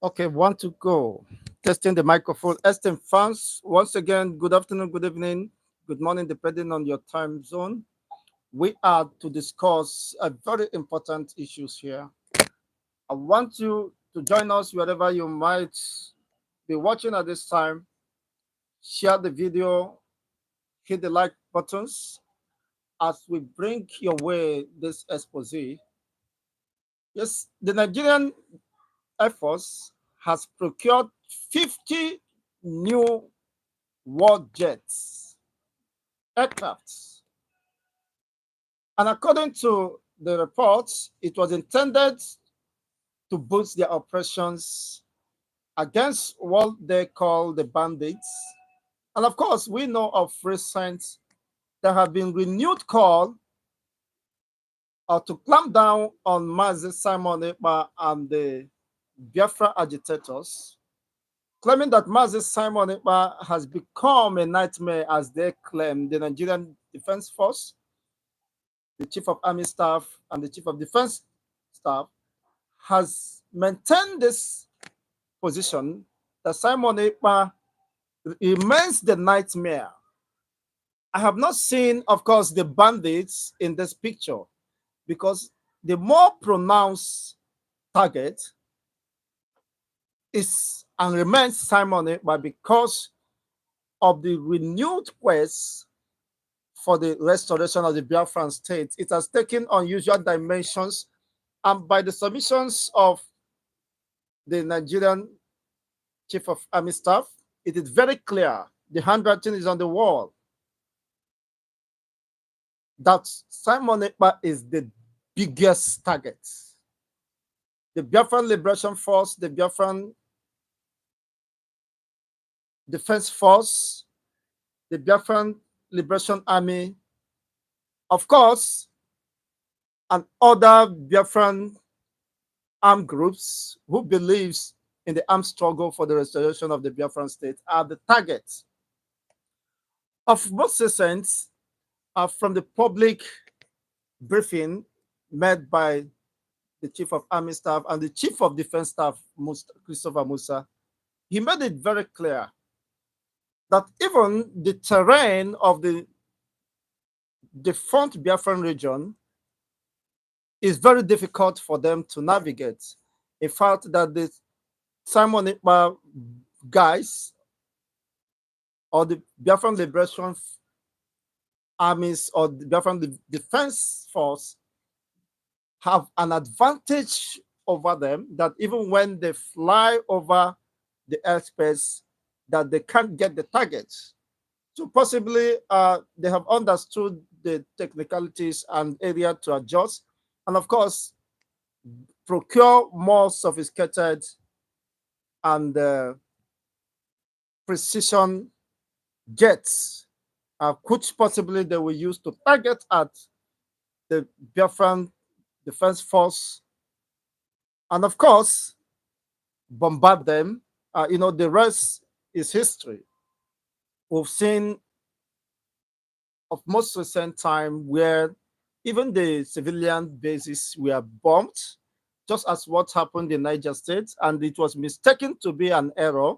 Okay, want to go. Testing the microphone. Esteemed fans, once again, good afternoon, good evening, good morning, depending on your time zone. We are to discuss a very important issues here. I want you to join us wherever you might be watching at this time. Share the video, hit the like buttons as we bring your way this expose. Yes, the Nigerian Air Force has procured 50 new war jets, aircrafts. And according to the reports, it was intended to boost their operations against what they call the bandits. And of course, we know of recent there have been renewed call to clamp down on Mazi Simon Ekpa and the Biafra agitators, claiming that Mazi Simon Ekpa has become a nightmare, as they claim. The Nigerian Defense Force, the Chief of Army Staff, and the Chief of Defense Staff has maintained this position that Simon Ekpa remains the nightmare. I have not seen, of course, the bandits in this picture because the more pronounced target is and remains Simon Ekpa because of the renewed quest for the restoration of the Biafran state. It has taken unusual dimensions, and by the submissions of the Nigerian Chief of Army Staff, it is very clear, the handwriting is on the wall, that Simon Ekpa is the biggest target. The Biafran Liberation Force, the Biafran Defense Force, the Biafran Liberation Army, of course, and other Biafran armed groups who believes in the armed struggle for the restoration of the Biafran state are the targets of most recent from the public briefing made by the Chief of Army Staff and the Chief of Defense Staff, Christopher Musa. He made it very clear that even the terrain of the defunct Biafran region is very difficult for them to navigate. In fact, that the Simon Ekpa guys or the Biafran Liberation Armies or the Biafran Defense Force have an advantage over them, that even when they fly over the airspace, that they can't get the targets. So possibly they have understood the technicalities and area to adjust, and of course, procure more sophisticated and precision jets, which possibly they will use to target at the Biafran Defense Force, and of course, bombard them. The rest is history. We've seen of most recent time where even the civilian bases were bombed, just as what happened in Niger State, and it was mistaken to be an error,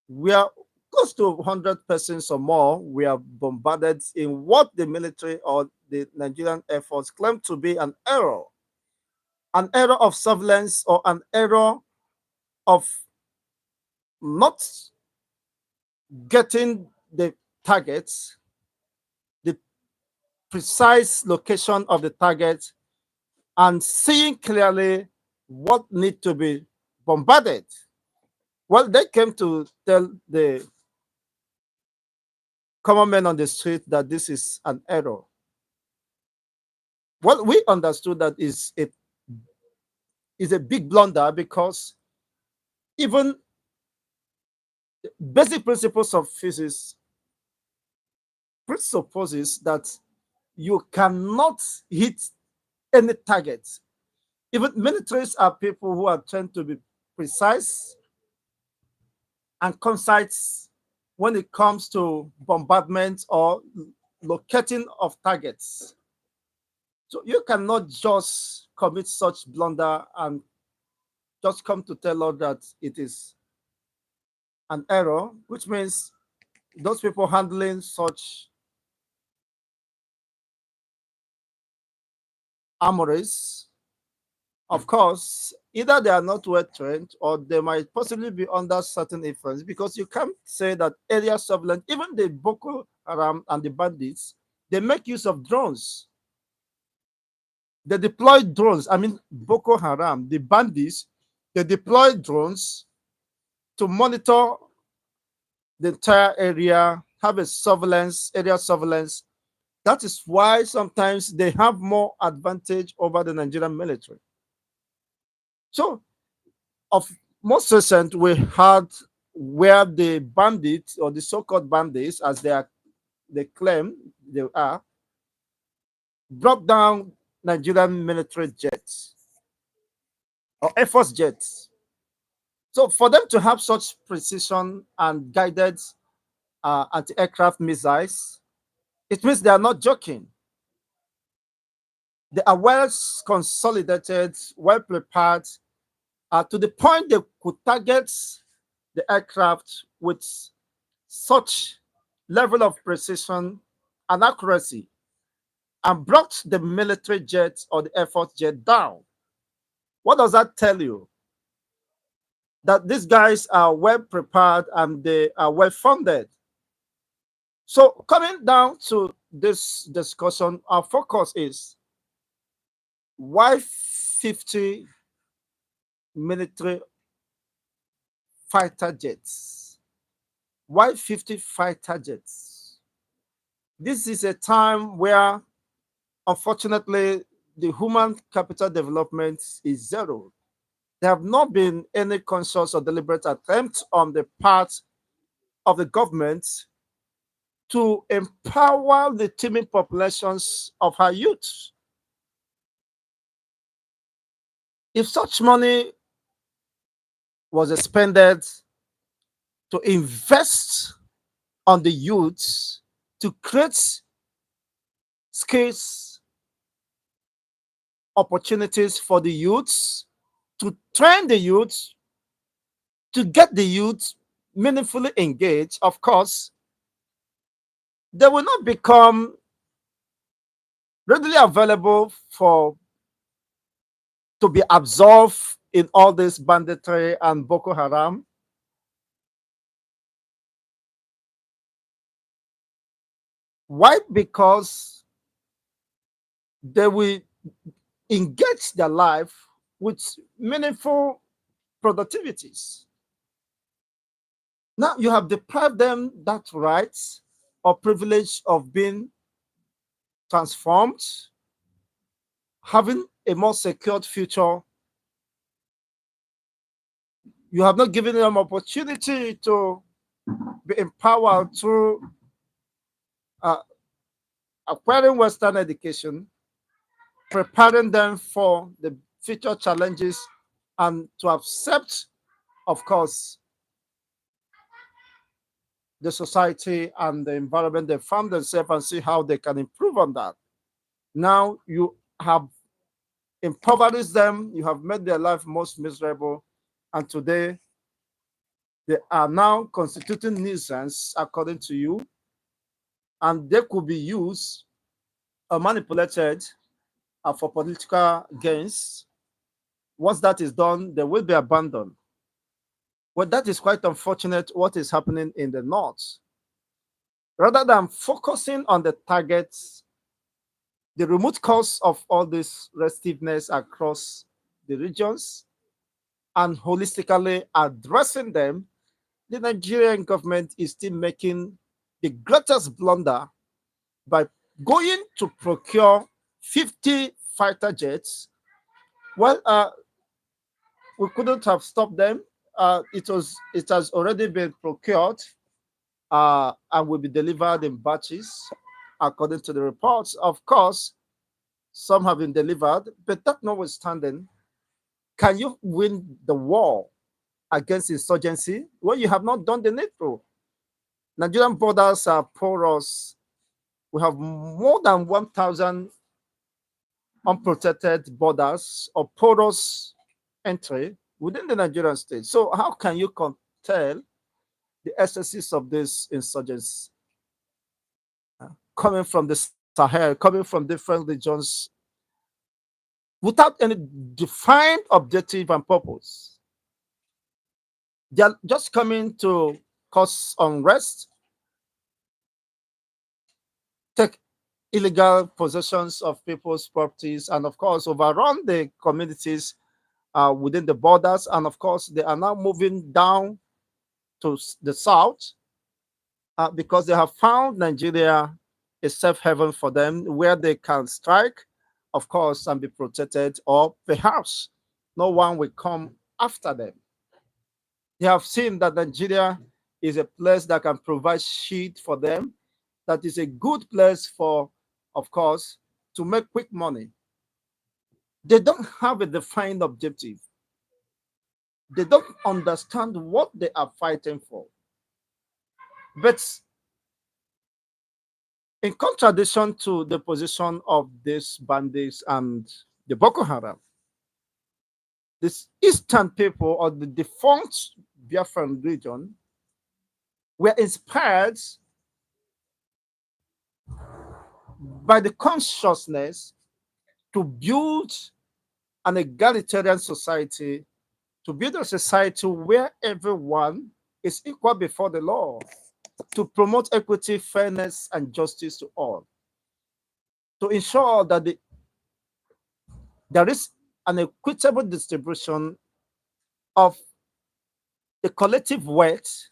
where close to 100 persons or more were bombarded in what the military or the Nigerian Air Force claimed to be an error of surveillance or an error of not getting the targets, the precise location of the target, and seeing clearly what need to be bombarded. Well, they came to tell the common men on the street that this is an error. Well, we understood that is a big blunder, because even basic principles of physics presupposes that you cannot hit any target. Even militaries are people who are trained to be precise and concise when it comes to bombardment or locating of targets. So you cannot just commit such blunder and just come to tell us that it is an error, which means those people handling such armories, of course, either they are not well trained or they might possibly be under certain influence, because you can't say that area surveillance, even the Boko Haram and the bandits, they make use of drones. They deploy drones. I mean, Boko Haram, the bandits, they deploy drones to monitor the entire area, have a surveillance, area surveillance. That is why sometimes they have more advantage over the Nigerian military. So, of most recent, we had where the bandits or the so-called bandits, as they claim they are, brought down Nigerian military jets or Air Force jets. So, for them to have such precision and guided anti-aircraft missiles, it means they are not joking. They are well consolidated, well prepared, to the point they could target the aircraft with such level of precision and accuracy and brought the military jet or the Air Force jet down. What does that tell you? That these guys are well prepared and they are well funded. So, coming down to this discussion, our focus is why 50 military fighter jets? Why 50 fighter jets? This is a time where, unfortunately, the human capital development is zero. There have not been any conscious or deliberate attempt on the part of the government to empower the teeming populations of our youth. If such money was expended to invest on the youth, to create skills, opportunities for the youths, to train the youth, to get the youth meaningfully engaged, of course, they will not become readily available for to be absorbed in all this banditry and Boko Haram. Why? Because they will engage their life with meaningful productivities. Now you have deprived them that right or privilege of being transformed, having a more secured future. You have not given them opportunity to be empowered through uh, acquiring Western education, preparing them for the future challenges, and to accept, of course, the society and the environment they found themselves and see how they can improve on that. Now you have impoverished them, you have made their life most miserable, and today they are now constituting nuisance according to you, and they could be used or manipulated for political gains. Once that is done, they will be abandoned. Well, that is quite unfortunate what is happening in the north. Rather than focusing on the targets, the remote cause of all this restiveness across the regions, and holistically addressing them, the Nigerian government is still making the greatest blunder by going to procure 50 fighter jets. Well, we couldn't have stopped them. It has already been procured and will be delivered in batches, according to the reports. Of course, some have been delivered, but that notwithstanding, can you win the war against insurgency when you have not done the needful? Nigerian borders are porous. We have more than 1,000 unprotected borders or porous entry within the Nigerian state. So how can you tell the excesses of this insurgents coming from the Sahel, coming from different regions without any defined objective and purpose? They are just coming to cause unrest, take illegal possessions of people's properties, and of course, overrun the communities within the borders. And of course, they are now moving down to the south because they have found Nigeria a safe haven for them where they can strike, of course, and be protected, or perhaps no one will come after them. They have seen that Nigeria is a place that can provide shade for them, that is a good place for, of course, to make quick money. They don't have a defined objective. They don't understand what they are fighting for. But in contradiction to the position of these bandits and the Boko Haram, this eastern people or the defunct Biafran region were inspired by the consciousness to build an egalitarian society, to build a society where everyone is equal before the law, to promote equity, fairness, and justice to all, to ensure that there is an equitable distribution of the collective wealth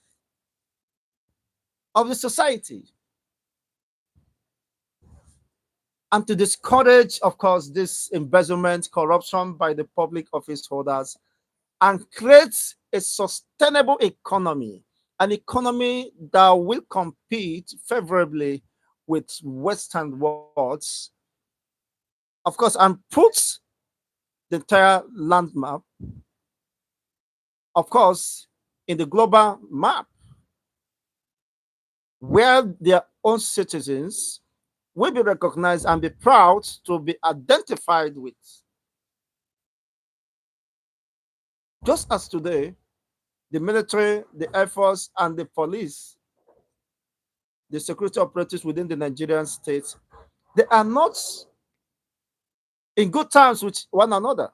of the society, and to discourage, of course, this embezzlement, corruption by the public office holders, and create a sustainable economy, an economy that will compete favorably with Western worlds, of course, and put the entire land map, of course, in the global map where their own citizens will be recognized and be proud to be identified with. Just as today, the military, the Air Force, and the police, the security operatives within the Nigerian state, they are not in good terms with one another.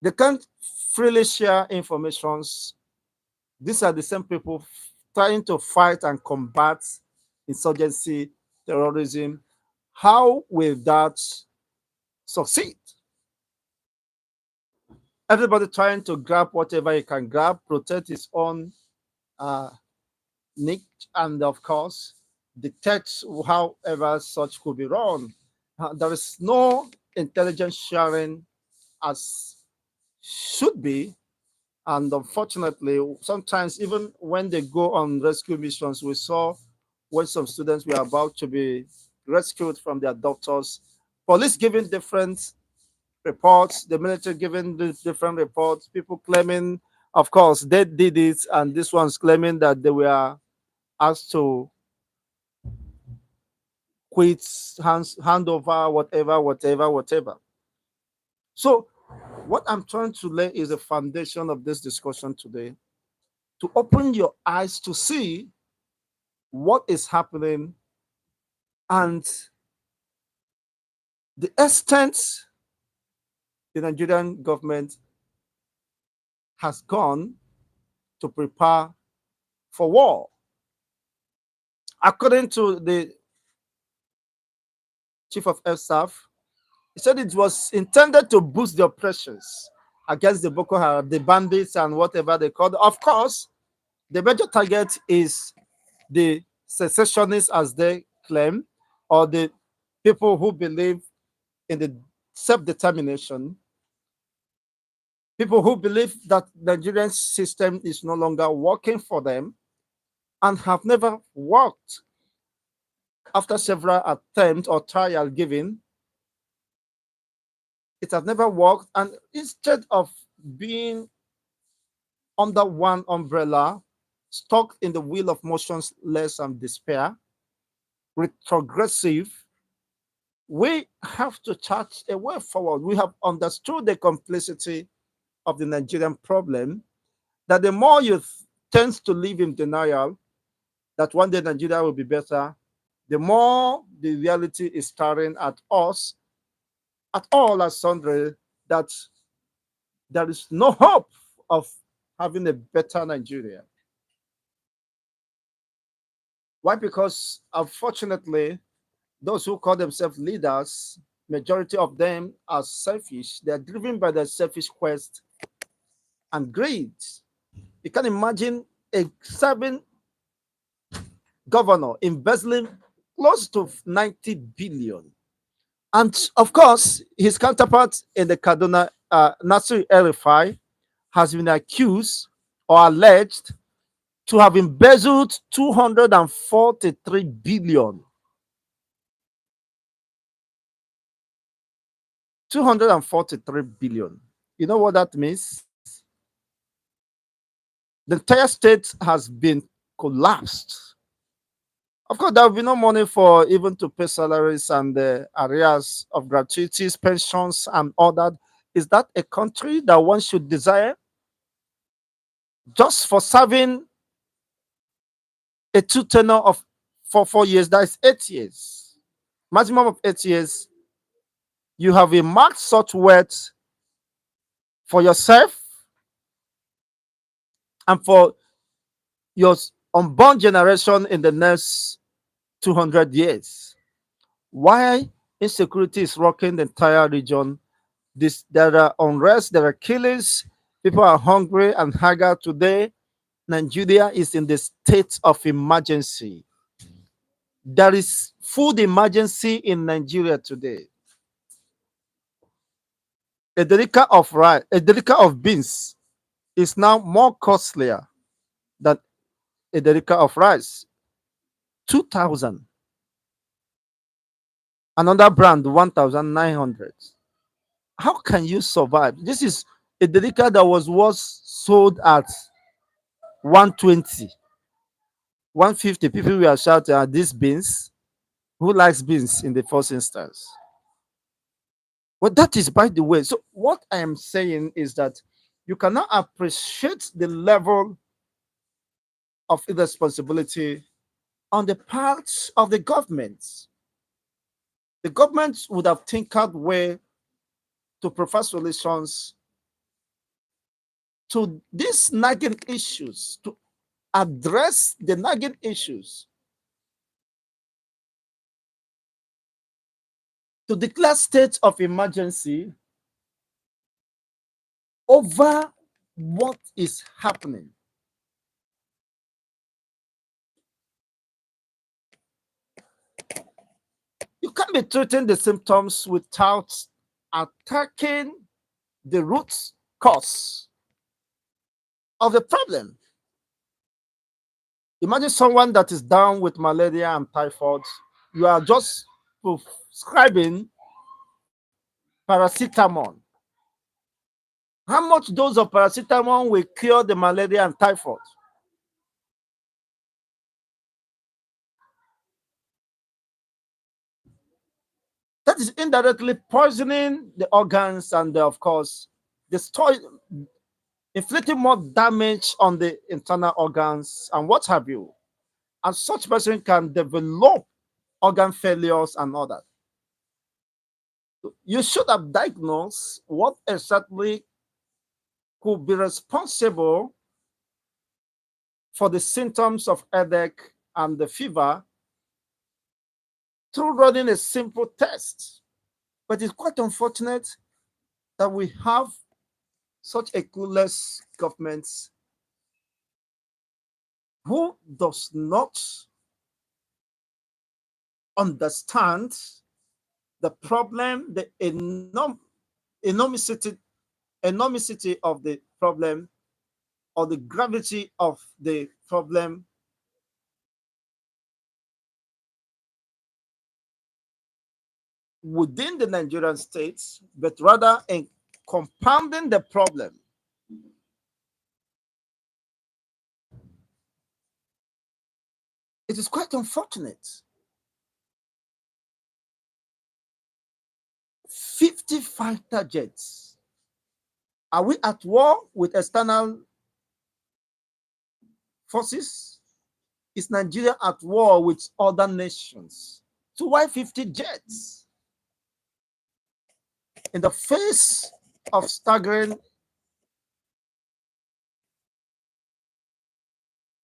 They can't freely share informations. These are the same people trying to fight and combat insurgency, terrorism. How will that succeed? Everybody trying to grab whatever he can grab, protect his own uh, niche, and of course, detect however such could be wrong. There is no intelligence sharing as should be. And unfortunately, sometimes even when they go on rescue missions, we saw when some students were about to be rescued from their doctors, police giving different reports, the military giving different reports, people claiming, of course, they did it, and this one's claiming that they were asked to quit, hand over, whatever. So, what I'm trying to lay is the foundation of this discussion today, to open your eyes to see what is happening and the extent the Nigerian government has gone to prepare for war. According to the chief of air staff, he said it was intended to boost the operations against the Boko Haram, the bandits, and whatever they call it. Of course, the major target is the secessionists, as they claim, or the people who believe in the self-determination, people who believe that the Nigerian system is no longer working for them and have never worked after several attempts or trial given. It has never worked, and instead of being under one umbrella, stuck in the wheel of motionless and despair, retrogressive, We have to chart a way forward. We have understood the complexity of the Nigerian problem, that the more you tends to live in denial that one day Nigeria will be better, the more the reality is staring at us, at all as sundry, that there is no hope of having a better Nigeria. Why? Because unfortunately, those who call themselves leaders, majority of them are selfish. They are driven by their selfish quest and greed. You can imagine a serving governor embezzling close to 90 billion. And of course, his counterpart in the Kaduna, Nasir El-Rufai, has been accused or alleged to have embezzled 243 billion. 243 billion. You know what that means? The entire state has been collapsed. Of course, there will be no money for even to pay salaries and the arrears of gratuities, pensions, and all that. Is that a country that one should desire? Just for serving a two tenure of for 4 years, that is 8 years, maximum of 8 years. You have a marked such wealth for yourself and for your unborn generation in the next 200 years. Why insecurity is rocking the entire region? There are unrest, there are killings, people are hungry and haggard today. Nigeria is in the state of emergency. There is food emergency in Nigeria today. A delica of beans is now more costlier than a delica of rice. 2,000. Another brand 1,900. How can you survive? This is a delica that was sold at 120, 150. People were shouting at these beans. Who likes beans in the first instance? Well, that is by the way. So what I am saying is that you cannot appreciate the level of irresponsibility on the part of the government. The government would have tinkered way to provide solutions to these nagging issues, to address the nagging issues, to declare state of emergency over what is happening. You can't be treating the symptoms without attacking the root cause of the problem. Imagine someone that is down with malaria and typhoid. You are just prescribing paracetamol. How much dose of paracetamol will cure the malaria and typhoid? That is indirectly poisoning the organs and, of course, destroy, inflicting more damage on the internal organs and what have you. And such person can develop organ failures and all that. You should have diagnosed what exactly could be responsible for the symptoms of headache and the fever through running a simple test. But it's quite unfortunate that we have such a clueless government who does not understand the problem, the enormity, enormity of the problem, or the gravity of the problem within the Nigerian states, but rather in compounding the problem. It is quite unfortunate. 50 fighter jets. Are we at war with external forces? Is Nigeria at war with other nations? So why 50 jets? In the face of staggering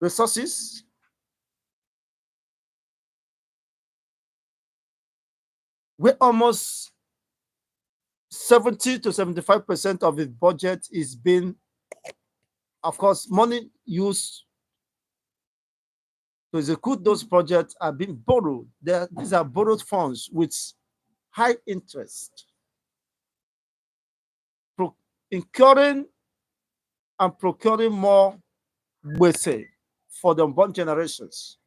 resources, where almost 70 to 75% of its budget is being, of course, money used to execute those projects are being borrowed. These are borrowed funds with high interest, incurring and procuring more gbese for the unborn generations.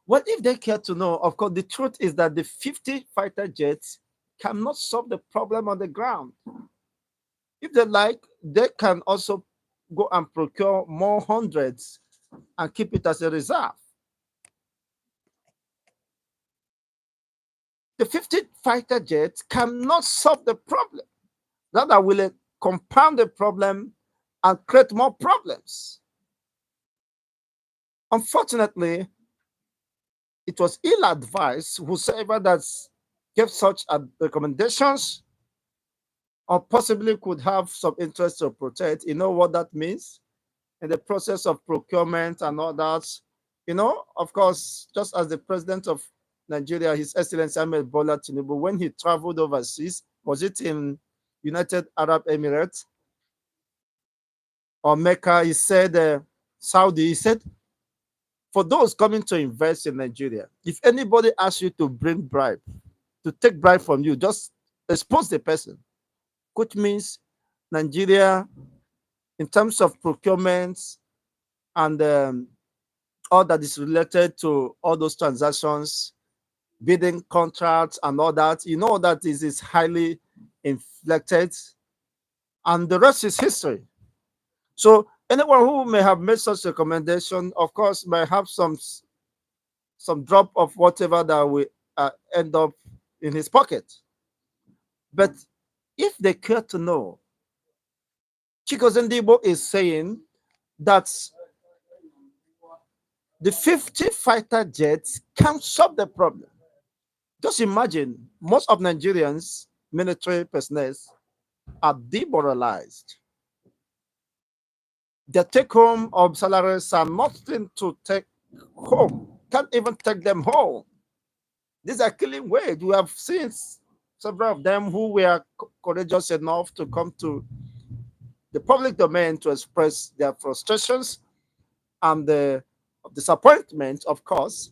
Well, if they care to know, of course, the truth is that the 50 fighter jets cannot solve the problem on the ground. If they like, they can also go and procure more hundreds and keep it as a reserve. The 50 fighter jets cannot solve the problem. Rather, will it compound the problem and create more problems? Unfortunately, it was ill-advised whosoever that gave such recommendations or possibly could have some interest to protect. You know what that means? In the process of procurement and all that, of course, just as the president of Nigeria, His Excellency Ahmed Bola Tinubu, when he traveled overseas, was it in United Arab Emirates or Mecca? He said, Saudi, he said, for those coming to invest in Nigeria, if anybody asks you to bring bribe, to take bribe from you, just expose the person, which means Nigeria, in terms of procurement and all that is related to all those transactions, bidding contracts and all that, that is highly inflected, and the rest is history. So anyone who may have made such recommendation, of course, may have some drop of whatever that will end up in his pocket. But if they care to know, Chigozendibo is saying that the 50 fighter jets can solve the problem. Just imagine, most of Nigerians military personnel are demoralized. Their take home of salaries are nothing to take home, can't even take them home. These are killing wage. We have seen several of them who were courageous enough to come to the public domain to express their frustrations and the disappointment, of course.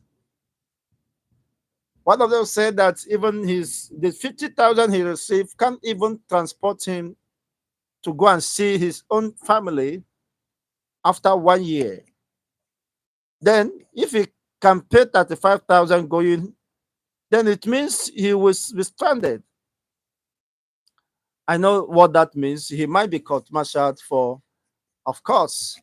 One of them said that even the 50,000 he received can't even transport him to go and see his own family after 1 year. Then, if he can pay 35,000 going, then it means he will be stranded. I know what that means. He might be court-martialed for, of course,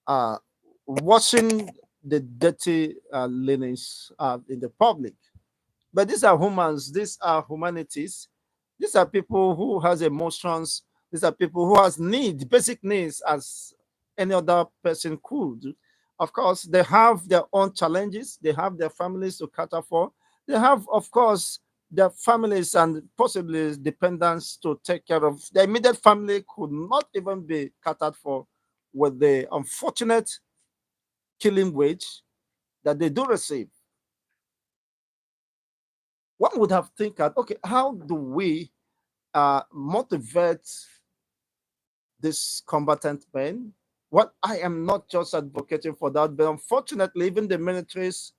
uh, washing the dirty linens in the public. But these are humans. These are humanities. These are people who has emotions. These are people who has needs, basic needs, as any other person could. Of course, they have their own challenges. They have their families to cater for. They have, of course, their families and possibly dependents to take care of. Their immediate family could not even be catered for with the unfortunate killing wage that they do receive. One would have think that, okay, how do we motivate these combatant men? What I am not just advocating for that, but unfortunately, even the militaries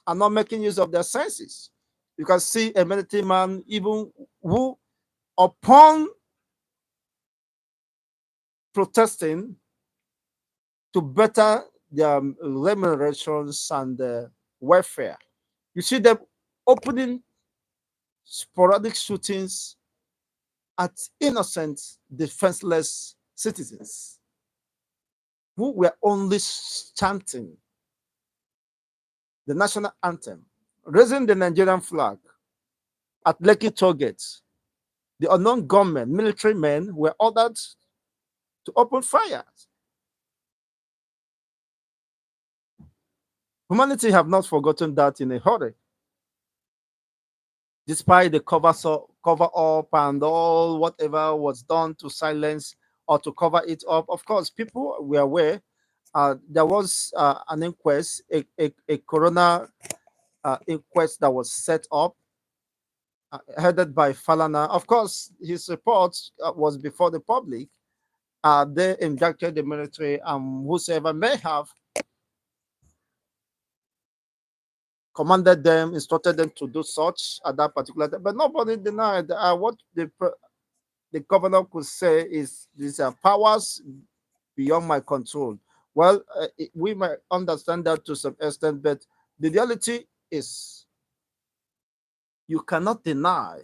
are not making use of their senses. You can see a military man, even who, upon protesting to better their remunerations and welfare, you see them opening sporadic shootings at innocent, defenseless citizens who were only chanting the national anthem, raising the Nigerian flag, at Lekki toll gates. The unknown gunmen, military men, were ordered to open fire. Humanity have not forgotten that in a hurry, despite the cover up and all whatever was done to silence or to cover it up. Of course, people were aware. There was an inquest, a coroner inquest that was set up, headed by Falana. Of course, his report was before the public. They injected the military and whosoever may have commanded them, instructed them to do such at that particular time. But nobody denied what the governor could say is these are powers beyond my control. Well, we might understand that to some extent, but the reality is you cannot deny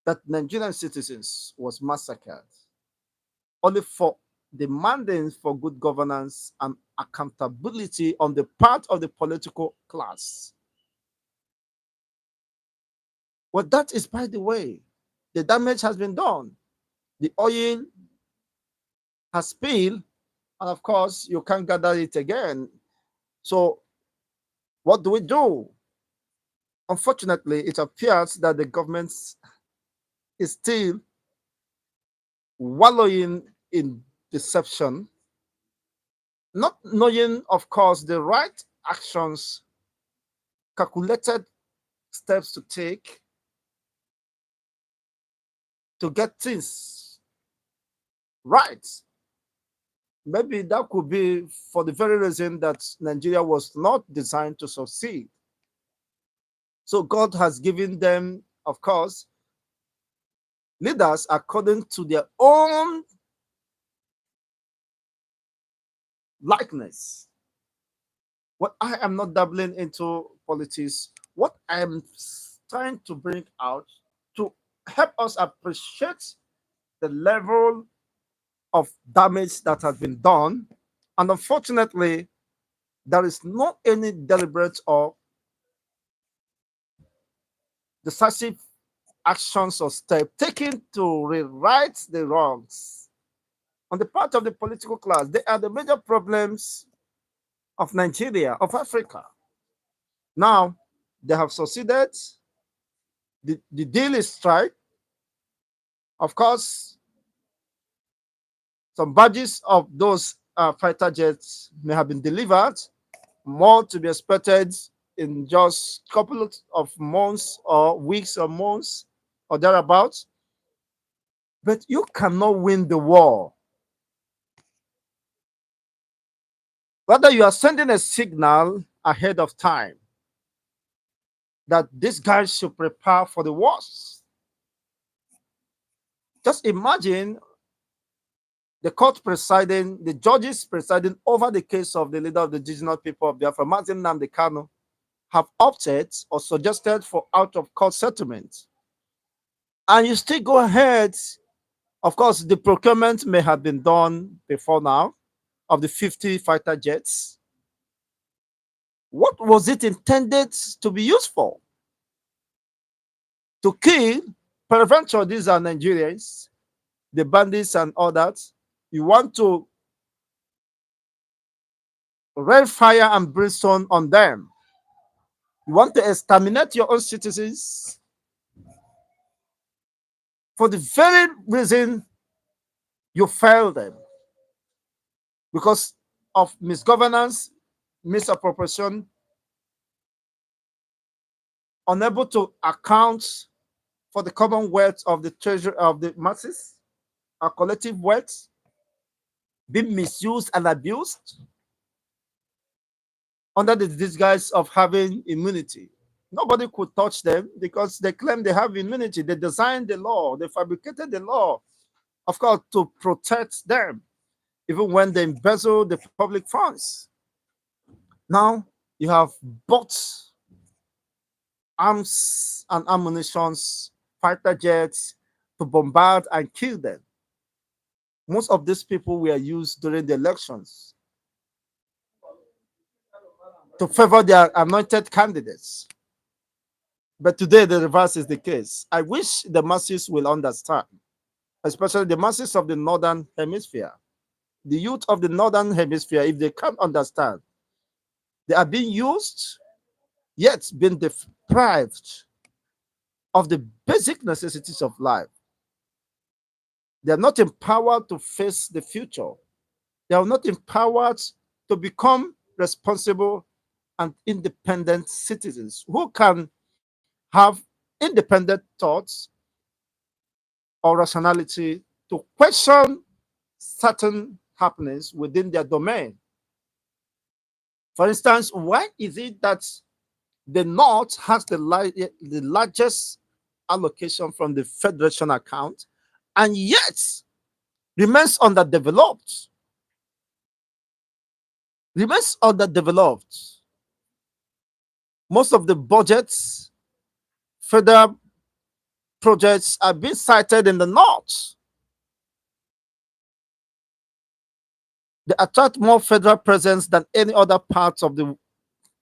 that Nigerian citizens was massacred only for demanding for good governance and accountability on the part of the political class. Well, that is, by the way, the damage has been done. The oil has spilled, and of course, you can't gather it again. So, what do we do? Unfortunately, it appears that the government is still wallowing in deception, not knowing, of course, the right actions, calculated steps to take to get things right. Maybe that could be for the very reason that Nigeria was not designed to succeed. So God has given them, of course, leaders according to their own likeness. What I am not dabbling into politics, what I am trying to bring out to help us appreciate the level of damage that has been done. And unfortunately, there is not any deliberate or decisive actions or steps taken to rewrite the wrongs on the part of the political class. They are the major problems of Nigeria, of Africa. Now, they have succeeded. The deal is strike. Of course, some badges of those fighter jets may have been delivered, more to be expected in just a couple of months or weeks or months or thereabouts. But you cannot win the war. Rather, you are sending a signal ahead of time that these guys should prepare for the worst. Just imagine the court presiding, the judges presiding over the case of the leader of the indigenous people of Biafra, Martin Nnamdi Kanu, have opted or suggested for out of court settlement. And you still go ahead. Of course, the procurement may have been done before now of the 50 fighter jets. What was it intended to be used for? To kill, peradventure, these are Nigerians, the bandits and all that. You want to rain fire and brimstone on them. You want to exterminate your own citizens for the very reason you failed them because of misgovernance, misappropriation, unable to account for the common wealth of the treasure of the masses, our collective wealth, being misused and abused under the disguise of having immunity. Nobody could touch them because they claim they have immunity. They designed the law, they fabricated the law, of course, to protect them, even when they embezzle the public funds. Now you have bought arms and ammunitions, fighter jets to bombard and kill them. Most of these people were used during the elections. to favor their anointed candidates. But today, the reverse is the case. I wish the masses will understand, especially the masses of the northern hemisphere, the youth of the northern hemisphere, if they can't understand, they are being used, yet being deprived of the basic necessities of life. They are not empowered to face the future. They are not empowered to become responsible and independent citizens who can have independent thoughts or rationality to question certain happenings within their domain. For instance, why is it that the North has the largest allocation from the Federation account and yet remains underdeveloped? Remains underdeveloped. Most of the budgets, federal projects are being cited in the North. They attract more federal presence than any other parts of the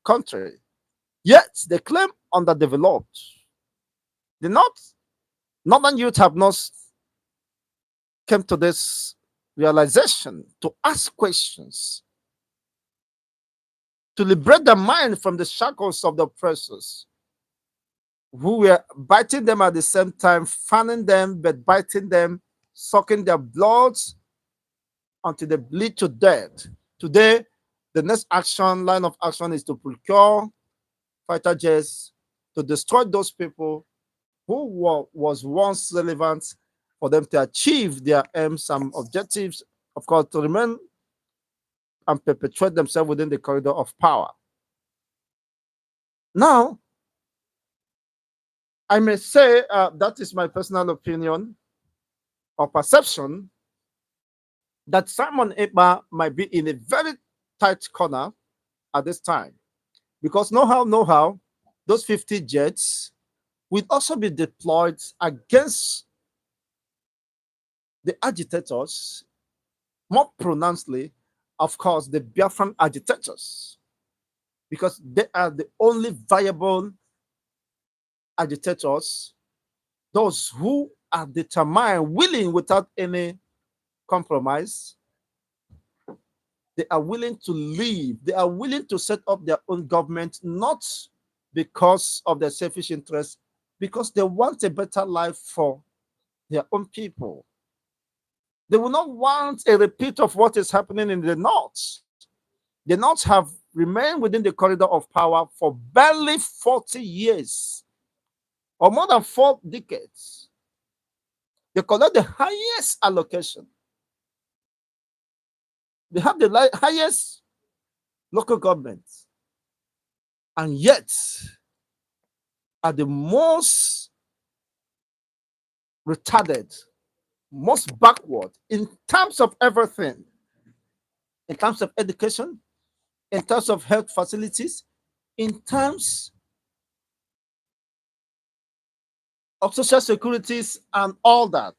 country. Yet they claim underdeveloped. The Northern youth have not come to this realization to ask questions, to liberate their mind from the shackles of the oppressors who were biting them at the same time, fanning them, but biting them, sucking their bloods until they bleed to death. Today, the next line of action is to procure fighter jets to destroy those people who was once relevant for them to achieve their aims and objectives, of course, to remain and perpetuate themselves within the corridor of power. Now, I may say that is my personal opinion or perception that Simon Ekpa might be in a very tight corner at this time because know how, those 50 jets will also be deployed against the agitators, more pronouncedly, of course, the Biafran agitators, because they are the only viable agitators, those who are determined, willing without any compromise. They are willing to leave. They are willing to set up their own government, not because of their selfish interests, because they want a better life for their own people. They will not want a repeat of what is happening in the North. The North have remained within the corridor of power for barely 40 years or more than 4 decades. They collect the highest allocation. They have the highest local governments, and yet are the most retarded, most backward in terms of everything, in terms of education, in terms of health facilities, in terms of social securities and all that.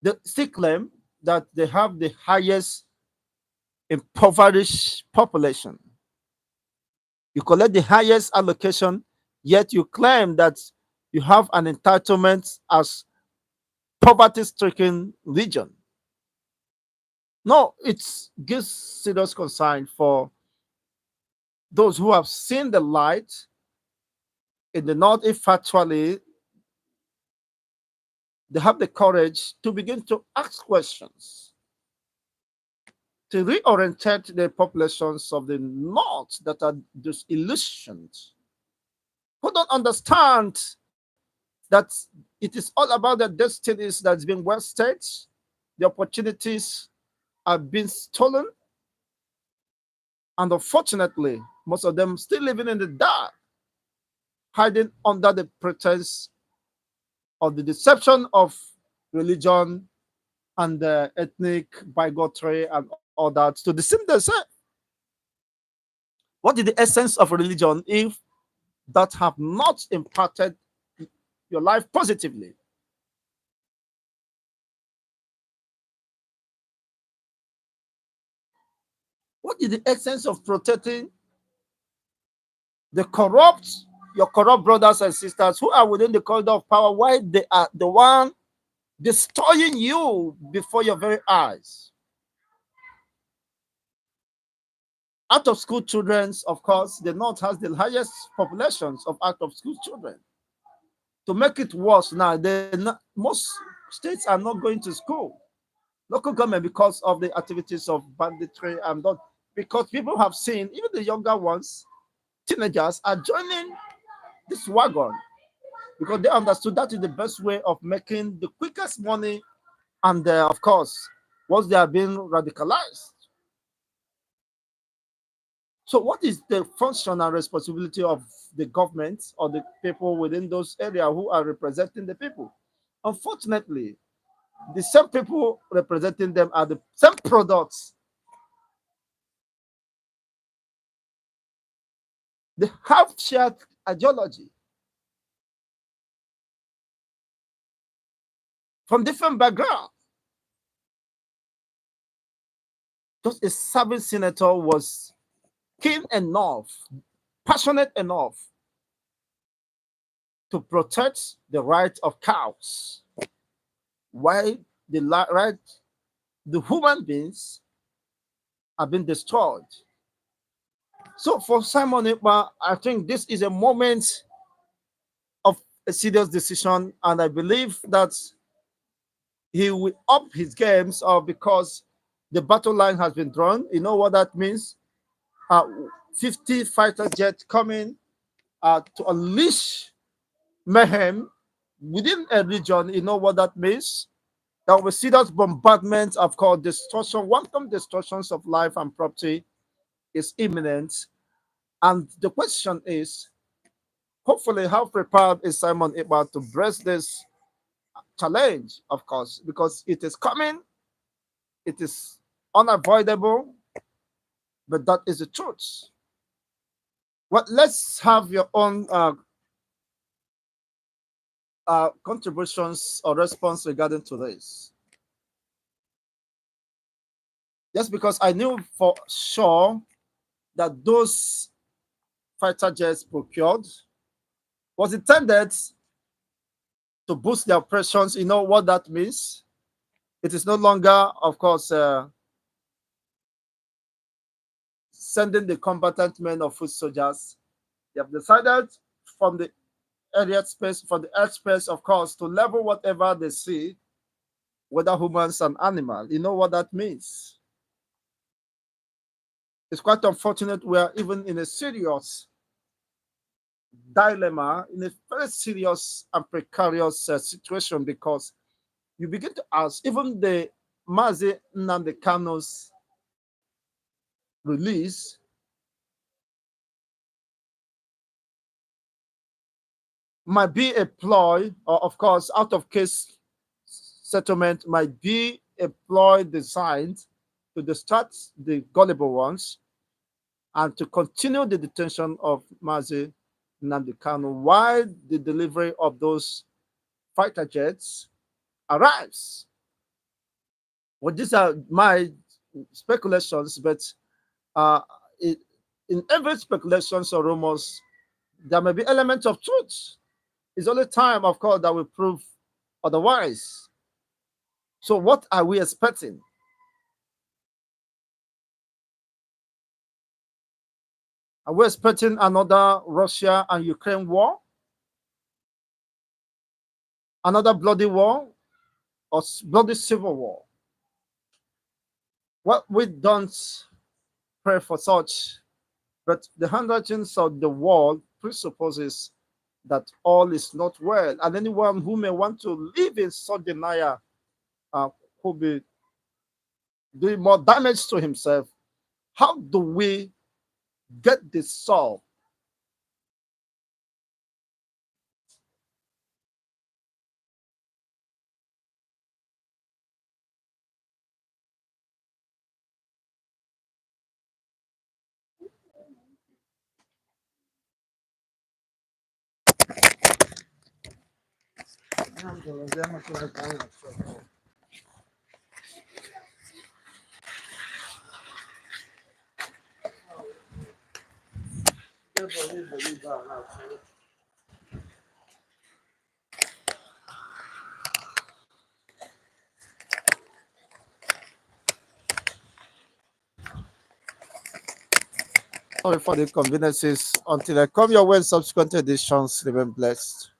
They still claim that they have the highest impoverished population. You collect the highest allocation, yet you claim that you have an entitlement as poverty-stricken region. No, it gives serious concern for those who have seen the light in the north, if actually they have the courage to begin to ask questions, to reorientate the populations of the north that are disillusioned, who don't understand that it is all about the destinies that's been wasted, the opportunities are being stolen, and unfortunately, most of them still living in the dark, hiding under the pretense of the deception of religion and ethnic bigotry and all that to deceive themselves. What is the essence of religion if that have not impacted your life positively? What is the essence of protecting the corrupt, your corrupt brothers and sisters who are within the corridor of power, while they are the one destroying you before your very eyes? Out of school children, of course, the North has the highest populations of out of school children. To make it worse now, most states are not going to school. Local government, because of the activities of banditry and not because people have seen, even the younger ones, teenagers are joining this wagon because they understood that is the best way of making the quickest money. And of course, once they are being radicalized. So, what is the function and responsibility of the government or the people within those areas who are representing the people? Unfortunately, the same people representing them are the same products. They have shared ideology from different backgrounds. Just a serving senator was keen enough, passionate enough to protect the right of cows, while right, the human beings have been destroyed. So for Simon Ekpa, I think this is a moment of a serious decision, and I believe that he will up his games because the battle line has been drawn. You know what that means? Uh, 50 fighter jets coming to unleash mayhem within a region. You know what that means? There will be serious bombardment, of course, destruction, quantum destructions of life and property is imminent. And the question is, hopefully, how prepared is Simon Ekpa to breast this challenge, of course, because it is coming, it is unavoidable, but that is the truth. Well, let's have your own contributions or response regarding to this. Just because I knew for sure that those fighter jets procured was intended to boost their operations. You know what that means? It is no longer, of course, sending the combatant men or foot soldiers. They have decided from the area space, from the earth space, of course, to level whatever they see, whether humans and animal. You know what that means? It's quite unfortunate we are even in a serious dilemma, in a very serious and precarious situation because you begin to ask, even the Mazi Nnamdi Kano's release might be a ploy, or of course, out of case settlement might be a ploy designed to distract the gullible ones and to continue the detention of Mazi Nnamdi Kano while the delivery of those fighter jets arrives. Well, these are my speculations, but uh, it, in every speculations or rumors, there may be elements of truth. It's only time, of course, that will prove otherwise. So, what are we expecting? Are we expecting another Russia and Ukraine war? Another bloody war or bloody civil war? Well, we don't pray for such, but the handwritings of the world presupposes that all is not well, and anyone who may want to live in such denial uh, could be doing more damage to himself. How do we get this solved? Sorry for the inconveniences. Until I come your way in subsequent editions, remain blessed.